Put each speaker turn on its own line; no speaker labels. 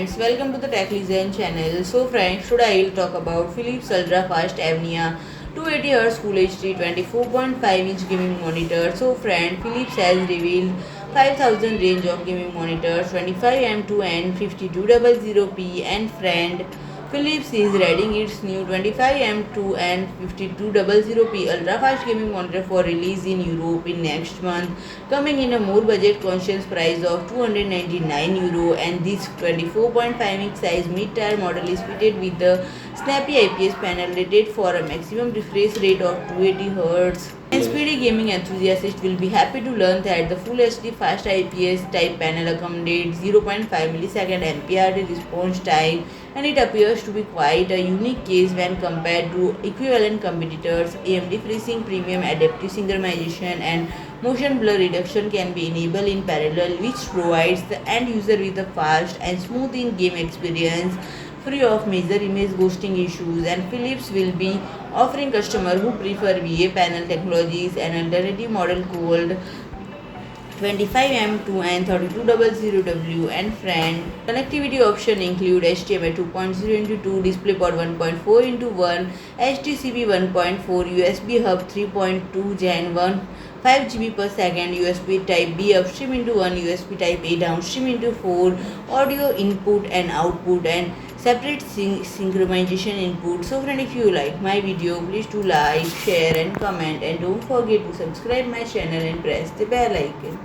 friends, welcome to the Tech Listen channel. So friends, today I will talk about Philips Ultra Fast Evnia 280Hz Full HD 24.5-inch gaming monitor. So friend, Philips has revealed 5000 range of gaming monitors 25M2N5200P, and friend, Philips is readying its new 25M2N5200P ultra fast gaming monitor for release in Europe in next month, coming in a more budget conscious price of €299, and this 24.5-inch size mid-tier model is fitted with the snappy IPS panel rated for a maximum refresh rate of 280 Hz. And Speedy gaming enthusiasts will be happy to learn that the Full HD fast IPS-type panel accommodates 0.5 millisecond MPRT response time, and it appears to be quite a unique case when compared to equivalent competitors. AMD FreeSync Premium adaptive synchronization and motion blur reduction can be enabled in parallel, which provides the end user with a fast and smooth in-game experience free of major image ghosting issues. And Philips will be offering customers who prefer VA panel technologies an alternative model called 25M2N3200W, and friend, connectivity option include HDMI 2.0x2, DisplayPort 1.4x1, HDCP 1.4, USB hub 3.2 Gen 1, 5 GB per second, USB Type B upstream into 1, USB Type A downstream into 4, audio input and output, and separate synchronization input. So friend, if you like my video, please do like, share and comment, and don't forget to subscribe my channel and press the bell icon.